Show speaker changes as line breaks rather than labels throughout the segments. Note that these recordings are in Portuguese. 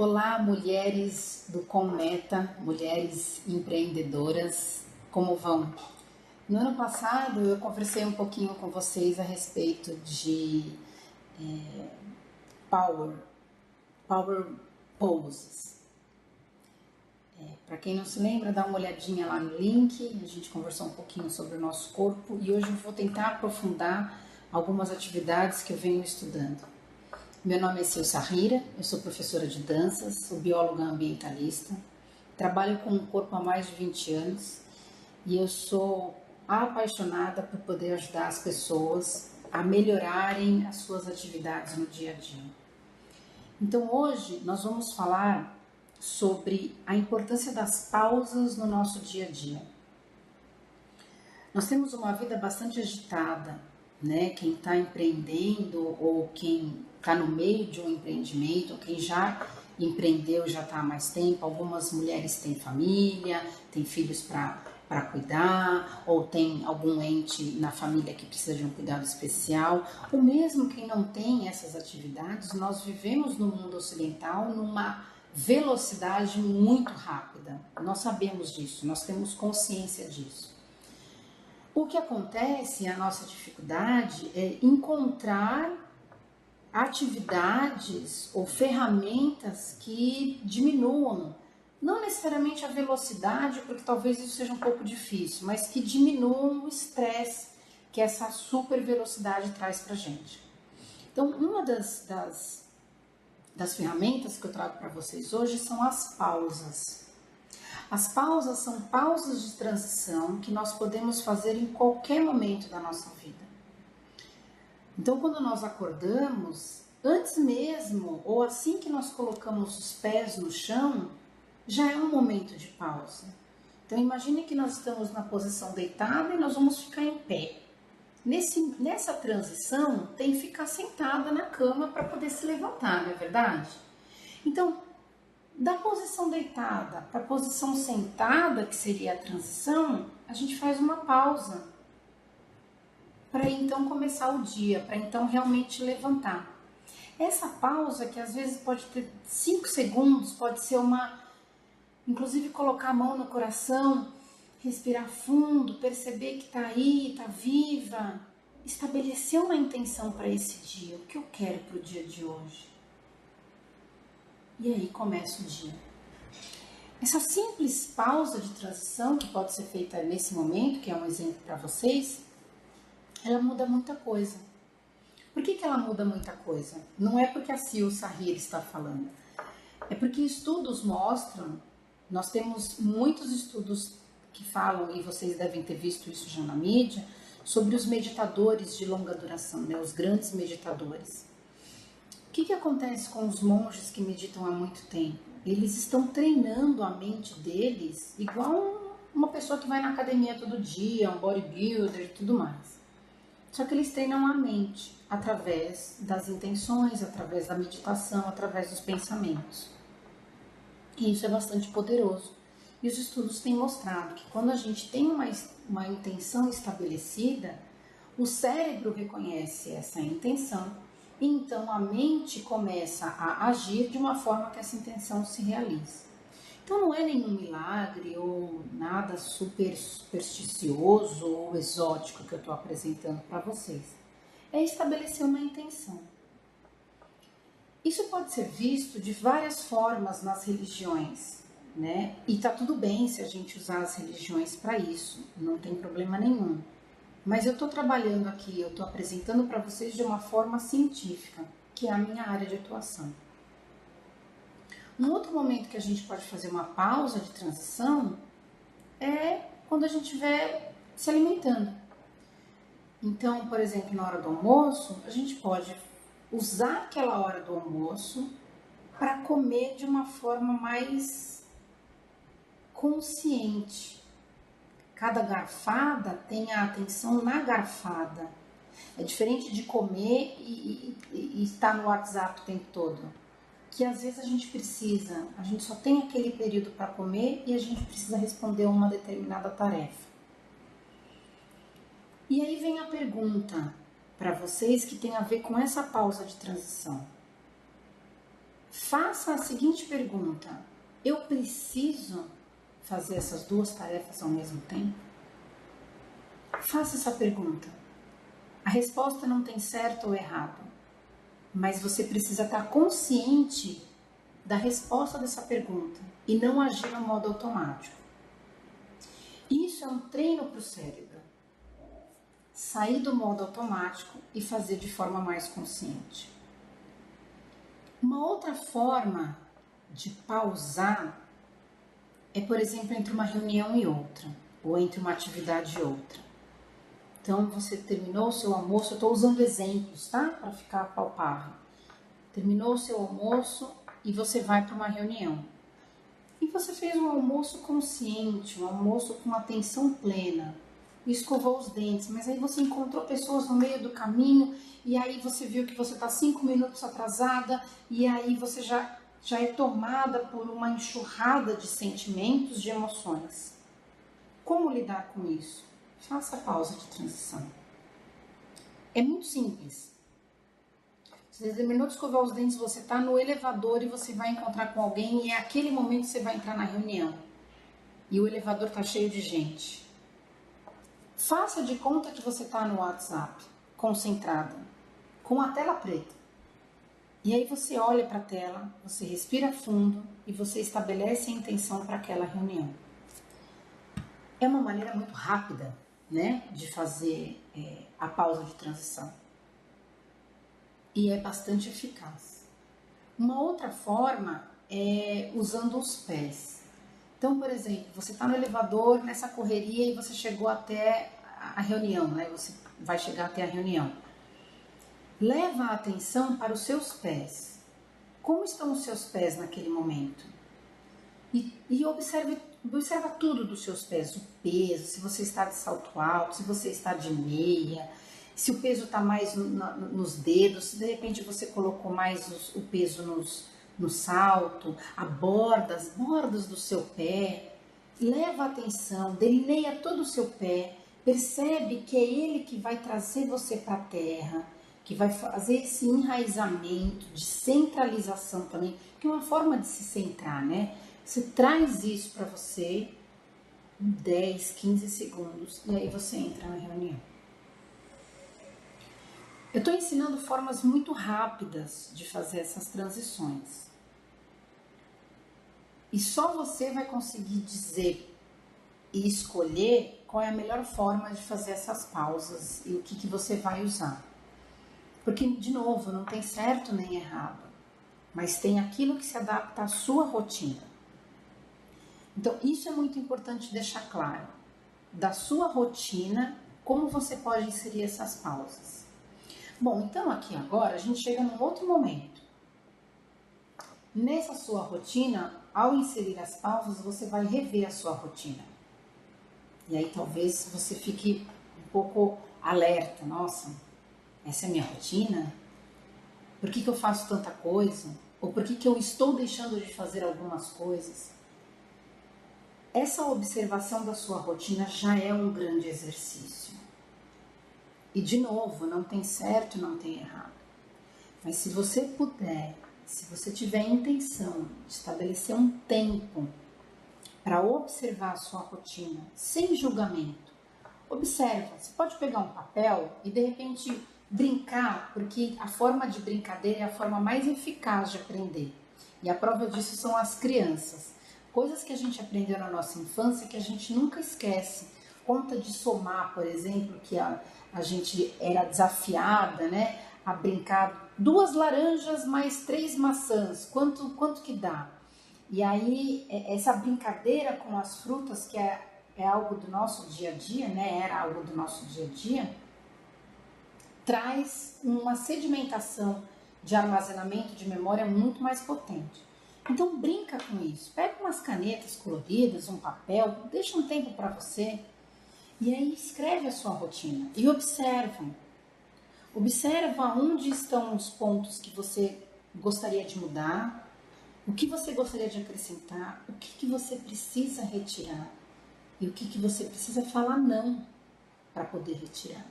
Olá, mulheres do Commeta, mulheres empreendedoras, como vão? No ano passado eu conversei um pouquinho com vocês a respeito de Power Poses. Para quem não se lembra, dá uma olhadinha lá no link, a gente conversou um pouquinho sobre o nosso corpo e hoje eu vou tentar aprofundar algumas atividades que eu venho estudando. Meu nome é Silsa Rira, eu sou professora de danças, sou bióloga ambientalista, trabalho com o corpo há mais de 20 anos e eu sou apaixonada por poder ajudar as pessoas a melhorarem as suas atividades no dia a dia. Então hoje nós vamos falar sobre a importância das pausas no nosso dia a dia. Nós temos uma vida bastante agitada, né? Quem está empreendendo ou quem está no meio de um empreendimento, ou quem já empreendeu já está há mais tempo. Algumas mulheres têm família, têm filhos para cuidar, ou tem algum ente na família que precisa de um cuidado especial. Ou mesmo quem não tem essas atividades, nós vivemos no mundo ocidental numa velocidade muito rápida. Nós sabemos disso, nós temos consciência disso. O que acontece, a nossa dificuldade é encontrar atividades ou ferramentas que diminuam, não necessariamente a velocidade, porque talvez isso seja um pouco difícil, mas que diminuam o estresse que essa super velocidade traz para a gente. Então, uma das ferramentas que eu trago para vocês hoje são as pausas. As pausas são pausas de transição que nós podemos fazer em qualquer momento da nossa vida. Então, quando nós acordamos, antes mesmo ou assim que nós colocamos os pés no chão, já é um momento de pausa. Então, imagine que nós estamos na posição deitada e nós vamos ficar em pé. Nessa transição, tem que ficar sentada na cama para poder se levantar, não é verdade? Então, da posição deitada para a posição sentada, que seria a transição, a gente faz uma pausa para então começar o dia, para então realmente levantar. Essa pausa, que às vezes pode ter 5 segundos, pode ser inclusive colocar a mão no coração, respirar fundo, perceber que está aí, está viva, estabelecer uma intenção para esse dia, o que eu quero para o dia de hoje. E aí começa o dia. Essa simples pausa de transição que pode ser feita nesse momento, que é um exemplo para vocês, ela muda muita coisa. Por que ela muda muita coisa? Não é porque a Silsa Rira está falando. É porque estudos mostram, nós temos muitos estudos que falam, e vocês devem ter visto isso já na mídia, sobre os meditadores de longa duração, né, os grandes meditadores. O que acontece com os monges que meditam há muito tempo? Eles estão treinando a mente deles igual uma pessoa que vai na academia todo dia, um bodybuilder e tudo mais. Só que eles treinam a mente através das intenções, através da meditação, através dos pensamentos. E isso é bastante poderoso. E os estudos têm mostrado que quando a gente tem uma intenção estabelecida, o cérebro reconhece essa intenção. E então a mente começa a agir de uma forma que essa intenção se realize. Então não é nenhum milagre ou nada super supersticioso ou exótico que eu estou apresentando para vocês. É estabelecer uma intenção. Isso pode ser visto de várias formas nas religiões, né? E tá tudo bem se a gente usar as religiões para isso, não tem problema nenhum. Mas eu estou trabalhando aqui, eu estou apresentando para vocês de uma forma científica, que é a minha área de atuação. Um outro momento que a gente pode fazer uma pausa de transição é quando a gente estiver se alimentando. Então, por exemplo, na hora do almoço, a gente pode usar aquela hora do almoço para comer de uma forma mais consciente. Cada garfada tem a atenção na garfada. É diferente de comer e estar no WhatsApp o tempo todo. Que às vezes a gente só tem aquele período para comer e a gente precisa responder uma determinada tarefa. E aí vem a pergunta para vocês que tem a ver com essa pausa de transição. Faça a seguinte pergunta: eu preciso fazer essas duas tarefas ao mesmo tempo? Faça essa pergunta. A resposta não tem certo ou errado, mas você precisa estar consciente da resposta dessa pergunta e não agir no modo automático. Isso é um treino para o cérebro. Sair do modo automático e fazer de forma mais consciente. Uma outra forma de pausar é, por exemplo, entre uma reunião e outra, ou entre uma atividade e outra. Então, você terminou o seu almoço, eu estou usando exemplos, tá? Para ficar palpável. Terminou o seu almoço e você vai para uma reunião. E você fez um almoço consciente, um almoço com atenção plena. Escovou os dentes, mas aí você encontrou pessoas no meio do caminho e aí você viu que você está 5 minutos atrasada e aí você já é tomada por uma enxurrada de sentimentos, de emoções. Como lidar com isso? Faça a pausa de transição. É muito simples. Você terminou de escovar os dentes, você está no elevador e você vai encontrar com alguém e é aquele momento que você vai entrar na reunião. E o elevador está cheio de gente. Faça de conta que você está no WhatsApp, concentrada, com a tela preta. E aí você olha para a tela, você respira fundo e você estabelece a intenção para aquela reunião. É uma maneira muito rápida, né, de fazer a pausa de transição. E é bastante eficaz. Uma outra forma é usando os pés. Então, por exemplo, você está no elevador, nessa correria, e você chegou até a reunião, né? Você vai chegar até a reunião. Leva a atenção para os seus pés. Como estão os seus pés naquele momento? E observa tudo dos seus pés, o peso, se você está de salto alto, se você está de meia, se o peso está mais nos dedos, se de repente você colocou mais o peso no salto, as bordas do seu pé. Leva a atenção, delineia todo o seu pé, percebe que é ele que vai trazer você para a terra, que vai fazer esse enraizamento de centralização também, que é uma forma de se centrar, né? Você traz isso para você em 10, 15 segundos e aí você entra na reunião. Eu estou ensinando formas muito rápidas de fazer essas transições. E só você vai conseguir dizer e escolher qual é a melhor forma de fazer essas pausas e o que você vai usar. Porque, de novo, não tem certo nem errado, mas tem aquilo que se adapta à sua rotina. Então, isso é muito importante deixar claro. Da sua rotina, como você pode inserir essas pausas. Bom, então aqui agora a gente chega num outro momento. Nessa sua rotina, ao inserir as pausas, você vai rever a sua rotina. E aí talvez você fique um pouco alerta. Nossa, essa é a minha rotina? Por que eu faço tanta coisa? Ou por que eu estou deixando de fazer algumas coisas? Essa observação da sua rotina já é um grande exercício. E de novo, não tem certo, não tem errado. Mas se você puder, se você tiver a intenção de estabelecer um tempo para observar a sua rotina, sem julgamento, observa. Você pode pegar um papel e de repente brincar, porque a forma de brincadeira é a forma mais eficaz de aprender. E a prova disso são as crianças. Coisas que a gente aprendeu na nossa infância que a gente nunca esquece. Conta de somar, por exemplo, que a gente era desafiada, né, a brincar 2 laranjas mais 3 maçãs, quanto que dá? E aí, essa brincadeira com as frutas, que é algo do nosso dia a dia, né, era algo do nosso dia a dia, traz uma sedimentação de armazenamento de memória muito mais potente. Então, brinca com isso. Pega umas canetas coloridas, um papel, deixa um tempo para você. E aí escreve a sua rotina e observa. Observa onde estão os pontos que você gostaria de mudar, o que você gostaria de acrescentar, o que você precisa retirar e o que você precisa falar não para poder retirar.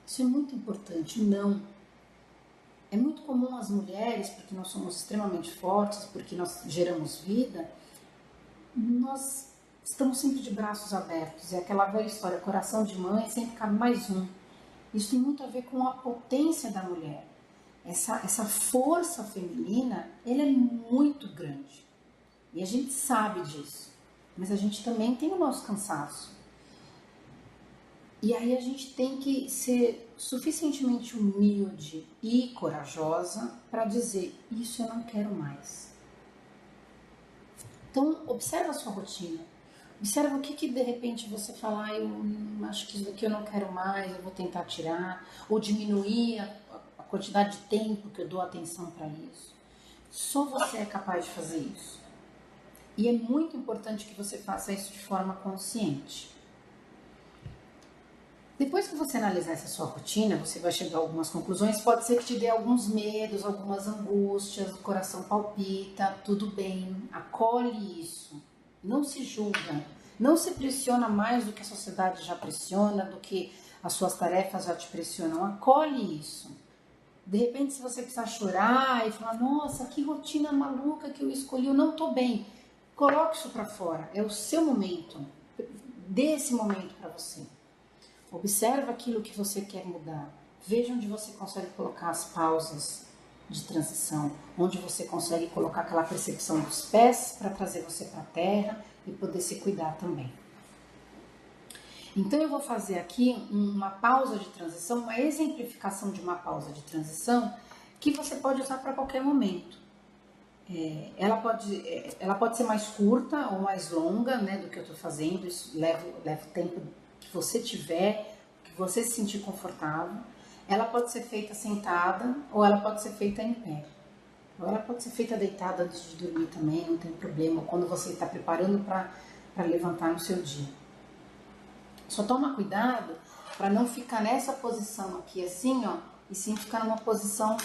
Isso é muito importante, o não. É muito comum as mulheres, porque nós somos extremamente fortes, porque nós geramos vida, nós estamos sempre de braços abertos. É aquela velha história, coração de mãe sempre cabe mais um. Isso tem muito a ver com a potência da mulher. Essa força feminina, ela é muito grande. E a gente sabe disso. Mas a gente também tem o nosso cansaço. E aí a gente tem que ser suficientemente humilde e corajosa para dizer, isso eu não quero mais. Então, observa a sua rotina. Observa o que de repente você fala, eu acho que isso daqui eu não quero mais, eu vou tentar tirar, ou diminuir a quantidade de tempo que eu dou atenção para isso. Só você é capaz de fazer isso. E é muito importante que você faça isso de forma consciente. Depois que você analisar essa sua rotina, você vai chegar a algumas conclusões, pode ser que te dê alguns medos, algumas angústias, o coração palpita, tudo bem, acolhe isso, não se julga, não se pressiona mais do que a sociedade já pressiona, do que as suas tarefas já te pressionam, acolhe isso. De repente, se você precisar chorar e falar, nossa, que rotina maluca que eu escolhi, eu não tô bem, coloque isso para fora, é o seu momento, dê esse momento para você. Observa aquilo que você quer mudar. Veja onde você consegue colocar as pausas de transição, onde você consegue colocar aquela percepção dos pés para trazer você para a terra e poder se cuidar também. Então eu vou fazer aqui uma pausa de transição, uma exemplificação de uma pausa de transição que você pode usar para qualquer momento. Ela pode ser mais curta ou mais longa, né, do que eu estou fazendo, isso leva o tempo que você tiver, que você se sentir confortável. Ela pode ser feita sentada ou ela pode ser feita em pé. Ou ela pode ser feita deitada antes de dormir também, não tem problema, quando você está preparando para levantar no seu dia. Só toma cuidado para não ficar nessa posição aqui assim, ó, e sim ficar numa posição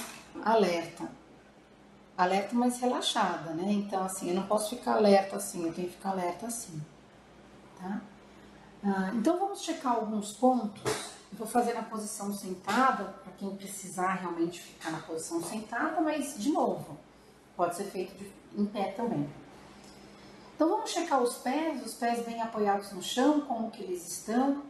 alerta. Alerta, mas relaxada, né? Então, assim, eu não posso ficar alerta assim, eu tenho que ficar alerta assim, tá? Então, vamos checar alguns pontos. Eu vou fazer na posição sentada, para quem precisar realmente ficar na posição sentada, mas, de novo, pode ser feito em pé também. Então, vamos checar os pés bem apoiados no chão, como que eles estão.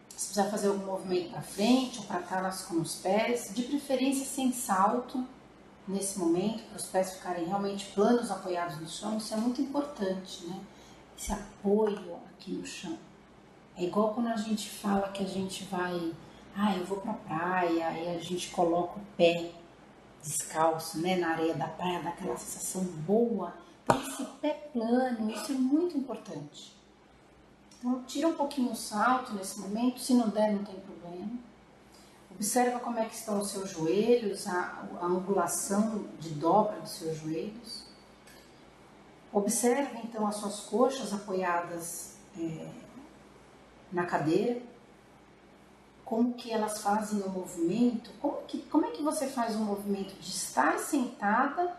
Se precisar fazer algum movimento para frente ou para trás com os pés, de preferência sem salto, nesse momento, para os pés ficarem realmente planos, apoiados no chão, isso é muito importante, né? Esse apoio aqui no chão. É igual quando a gente fala que a gente vai, eu vou pra praia, e a gente coloca o pé descalço, né, na areia da praia, dá aquela sensação boa. Então, esse pé plano, isso é muito importante. Então, tira um pouquinho o salto nesse momento, se não der, não tem problema. Observa como é que estão os seus joelhos, a angulação de dobra dos seus joelhos. Observe então as suas coxas apoiadas na cadeira, como que elas fazem o movimento, como é que você faz o movimento de estar sentada,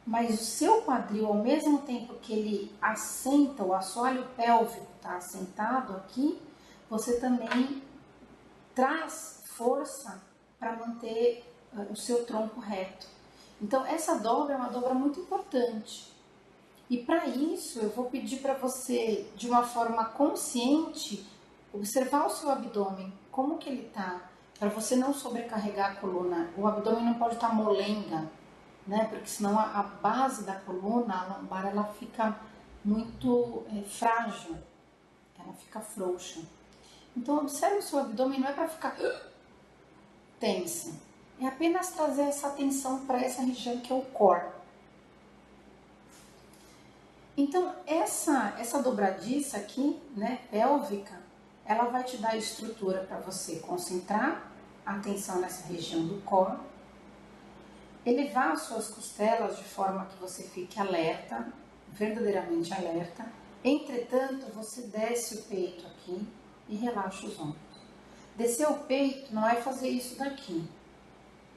mas o seu quadril, ao mesmo tempo que ele assenta, o assoalho pélvico está assentado aqui, você também traz força para manter o seu tronco reto. Então, essa dobra é uma dobra muito importante. E para isso, eu vou pedir para você, de uma forma consciente, observar o seu abdômen, como que ele está, para você não sobrecarregar a coluna. O abdômen não pode estar molenga, né? Porque senão a base da coluna, a lombar, ela fica muito frágil, ela fica frouxa. Então, observe o seu abdômen, não é para ficar tenso, é apenas trazer essa atenção para essa região que é o core. Então, essa dobradiça aqui, né, pélvica, ela vai te dar estrutura para você concentrar a atenção nessa região do core, elevar as suas costelas de forma que você fique alerta, verdadeiramente alerta. Entretanto, você desce o peito aqui e relaxa os ombros. Descer o peito não é fazer isso daqui,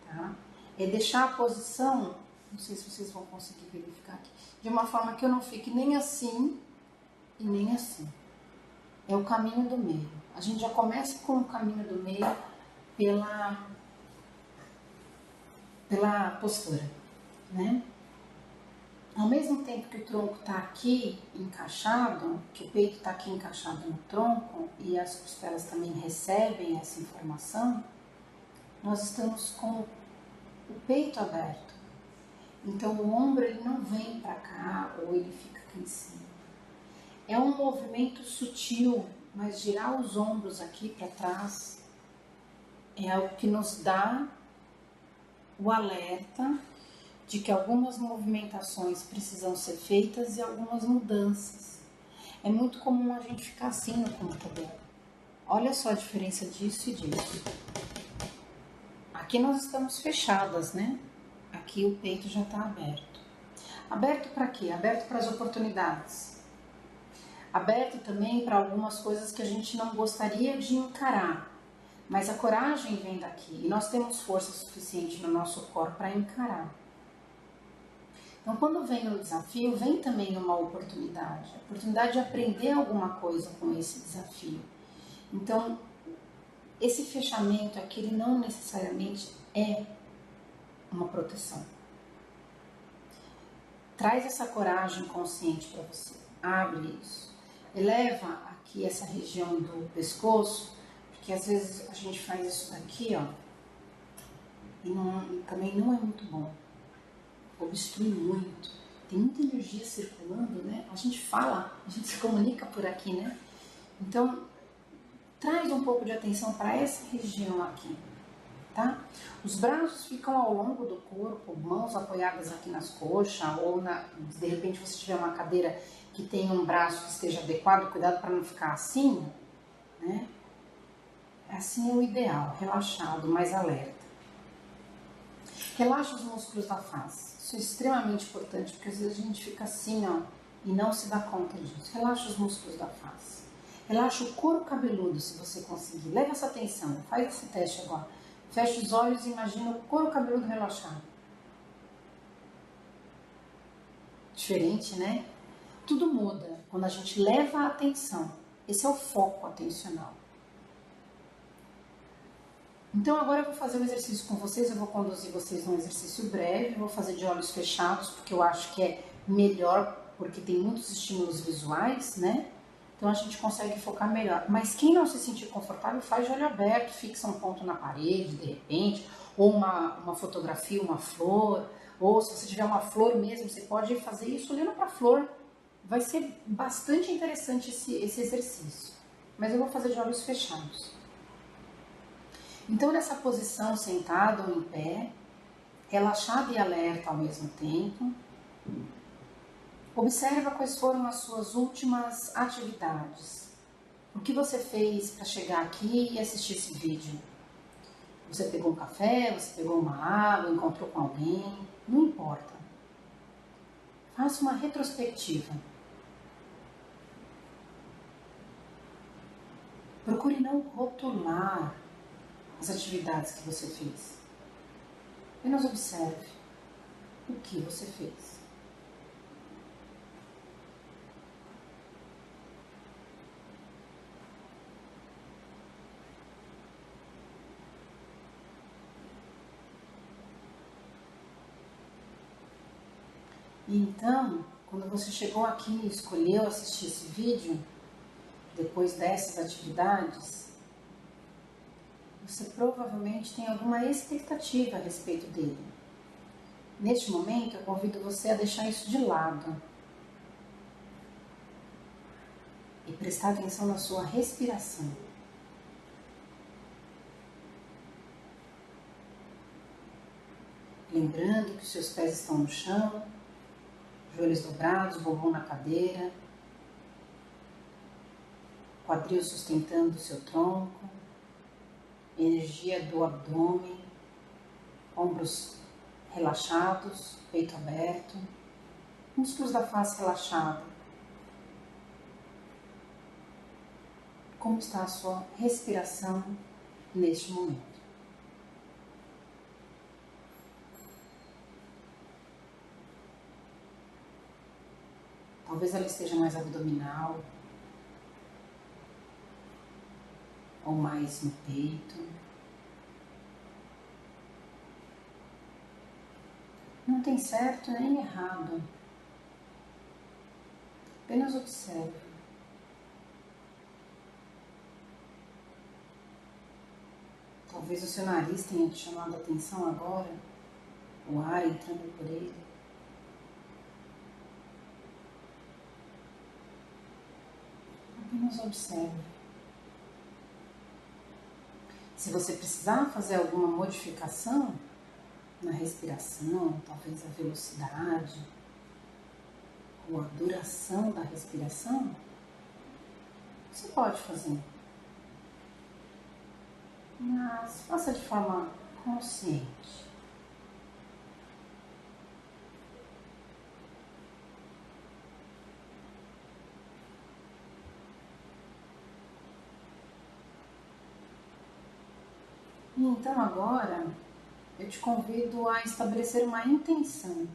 tá? É deixar a posição, não sei se vocês vão conseguir verificar aqui, de uma forma que eu não fique nem assim e nem assim. É o caminho do meio. A gente já começa com o caminho do meio pela postura, né? Ao mesmo tempo que o tronco está aqui encaixado, que o peito está aqui encaixado no tronco e as costelas também recebem essa informação, nós estamos com o peito aberto. Então o ombro ele não vem para cá ou ele fica aqui em cima. É um movimento sutil, mas girar os ombros aqui para trás é algo que nos dá o alerta de que algumas movimentações precisam ser feitas e algumas mudanças. É muito comum a gente ficar assim no computador. Olha só a diferença disso e disso. Aqui nós estamos fechadas, né? Aqui o peito já está aberto. Aberto para quê? Aberto para as oportunidades. Aberto também para algumas coisas que a gente não gostaria de encarar. Mas a coragem vem daqui e nós temos força suficiente no nosso corpo para encarar. Então, quando vem um desafio, vem também uma oportunidade. A oportunidade de aprender alguma coisa com esse desafio. Então, esse fechamento aqui, ele não necessariamente é uma proteção. Traz essa coragem consciente para você. Abre isso. Eleva aqui essa região do pescoço, porque às vezes a gente faz isso daqui, ó, e também não é muito bom. Obstrui muito. Tem muita energia circulando, né? A gente fala, a gente se comunica por aqui, né? Então, traz um pouco de atenção para essa região aqui, tá? Os braços ficam ao longo do corpo, mãos apoiadas aqui nas coxas, ou de repente você tiver uma cadeira que tem um braço que esteja adequado, cuidado para não ficar assim, né? Assim é o ideal, relaxado, mais alerta. Relaxa os músculos da face. Isso é extremamente importante, porque às vezes a gente fica assim, ó, e não se dá conta disso. Relaxa os músculos da face. Relaxa o couro cabeludo, se você conseguir. Leva essa atenção, faz esse teste agora. Fecha os olhos e imagina o couro cabeludo relaxado. Diferente, né? Tudo muda quando a gente leva a atenção. Esse é o foco atencional. Então agora eu vou fazer um exercício com vocês, eu vou conduzir vocês num exercício breve, vou fazer de olhos fechados, porque eu acho que é melhor, porque tem muitos estímulos visuais, né? Então a gente consegue focar melhor. Mas quem não se sentir confortável, faz de olho aberto, fixa um ponto na parede, de repente, ou uma fotografia, uma flor, ou se você tiver uma flor mesmo, você pode fazer isso olhando para a flor. Vai ser bastante interessante esse exercício. Mas eu vou fazer de olhos fechados. Então, nessa posição, sentado ou em pé, relaxado e alerta ao mesmo tempo, observa quais foram as suas últimas atividades. O que você fez para chegar aqui e assistir esse vídeo? Você pegou um café, você pegou uma água, encontrou com alguém? Não importa. Faça uma retrospectiva. Procure não rotular as atividades que você fez. Apenas observe o que você fez. E então, quando você chegou aqui e escolheu assistir esse vídeo, depois dessas atividades, você provavelmente tem alguma expectativa a respeito dele. Neste momento, eu convido você a deixar isso de lado e prestar atenção na sua respiração. Lembrando que os seus pés estão no chão, joelhos dobrados, bumbum na cadeira, quadril sustentando o seu tronco, energia do abdômen, ombros relaxados, peito aberto, músculos da face relaxados. Como está a sua respiração neste momento? Talvez ela esteja mais abdominal ou mais no peito. tem certo nem errado. Apenas observe. Talvez o seu nariz tenha te chamado a atenção agora, o ar entrando por ele. Apenas observe. Se você precisar fazer alguma modificação na respiração, talvez a velocidade ou a duração da respiração, você pode fazer. Mas faça de forma consciente. E então agora eu te convido a estabelecer uma intenção.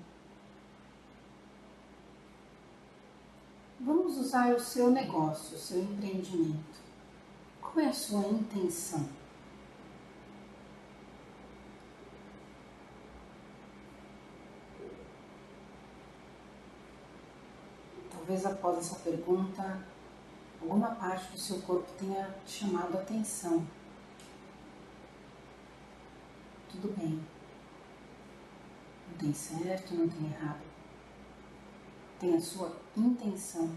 Vamos usar o seu negócio, o seu empreendimento. Qual é a sua intenção? Talvez após essa pergunta, alguma parte do seu corpo tenha chamado a atenção. Tudo bem. Não tem certo, não tem errado. Tem a sua intenção.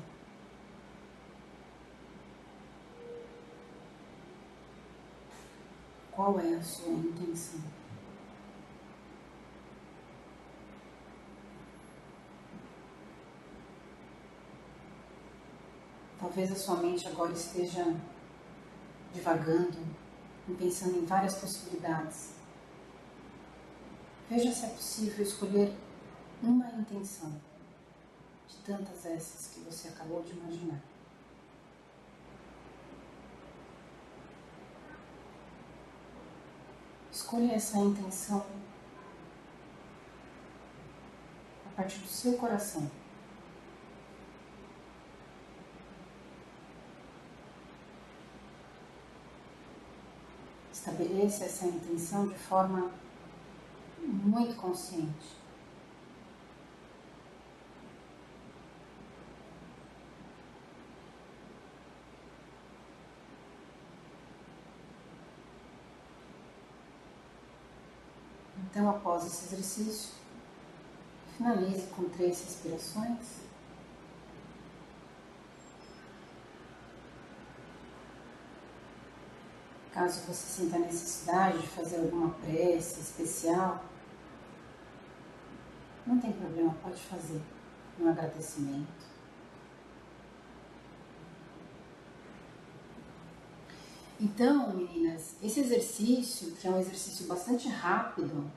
Qual é a sua intenção? Talvez a sua mente agora esteja divagando e pensando em várias possibilidades. Veja se é possível escolher uma intenção de tantas essas que você acabou de imaginar. Escolha essa intenção a partir do seu coração. Estabeleça essa intenção de forma muito consciente. Então, após esse exercício, finalize com 3 respirações. Caso você sinta a necessidade de fazer alguma prece especial, não tem problema, pode fazer um agradecimento. Então, meninas, esse exercício, que é um exercício bastante rápido,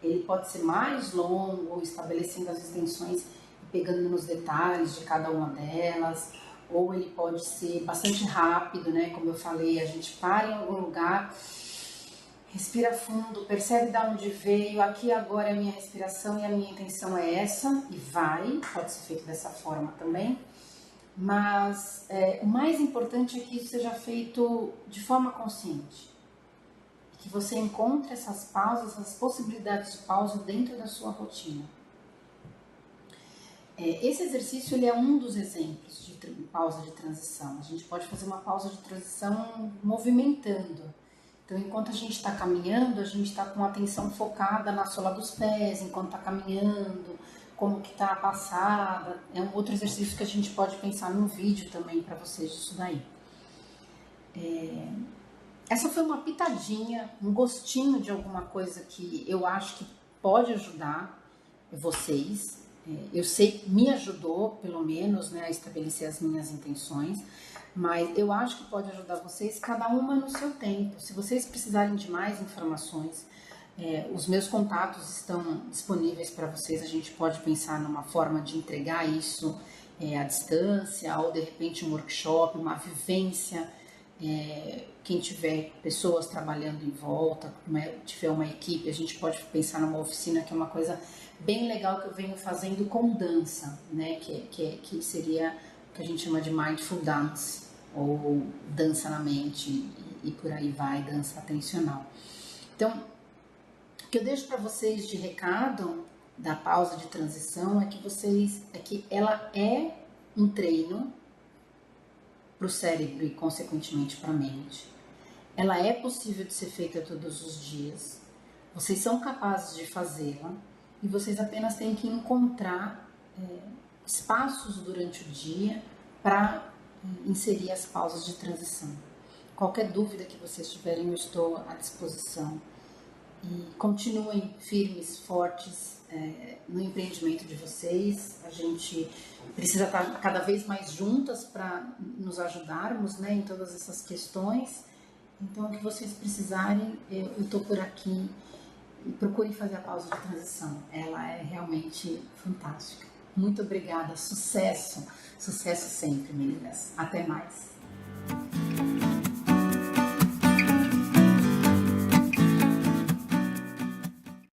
ele pode ser mais longo, estabelecendo as extensões e pegando nos detalhes de cada uma delas, ou ele pode ser bastante rápido, né? Como eu falei, a gente para em algum lugar, respira fundo, percebe de onde veio, aqui agora é a minha respiração e a minha intenção é essa, e vai, pode ser feito dessa forma também. Mas o mais importante é que isso seja feito de forma consciente. Que você encontre essas pausas, essas possibilidades de pausa dentro da sua rotina. Esse exercício ele é um dos exemplos de pausa de transição. A gente pode fazer uma pausa de transição movimentando. Então, enquanto a gente está caminhando, a gente está com a atenção focada na sola dos pés, enquanto está caminhando, como que está a passada. É um outro exercício que a gente pode pensar num vídeo também para vocês disso daí. Essa foi uma pitadinha, um gostinho de alguma coisa que eu acho que pode ajudar vocês. Eu sei que me ajudou, pelo menos, né, a estabelecer as minhas intenções, mas eu acho que pode ajudar vocês, cada uma no seu tempo. Se vocês precisarem de mais informações, os meus contatos estão disponíveis para vocês. A gente pode pensar numa forma de entregar isso à distância, ou de repente um workshop, uma vivência. Quem tiver pessoas trabalhando em volta, tiver uma equipe, a gente pode pensar numa oficina, que é uma coisa bem legal que eu venho fazendo com dança, né? Que seria o que a gente chama de mindful dance, ou dança na mente, e por aí vai, dança atencional. Então, o que eu deixo para vocês de recado da pausa de transição é que ela é um treino para o cérebro e consequentemente para a mente. Ela é possível de ser feita todos os dias. Vocês são capazes de fazê-la e vocês apenas têm que encontrar espaços durante o dia para inserir as pausas de transição. Qualquer dúvida que vocês tiverem, eu estou à disposição. E continuem firmes, fortes no empreendimento de vocês. A gente precisa estar cada vez mais juntas para nos ajudarmos, né, em todas essas questões. Então, o que vocês precisarem, eu estou por aqui. E procurem fazer a pausa de transição. Ela é realmente fantástica. Muito obrigada. Sucesso. Sucesso sempre, meninas. Até mais.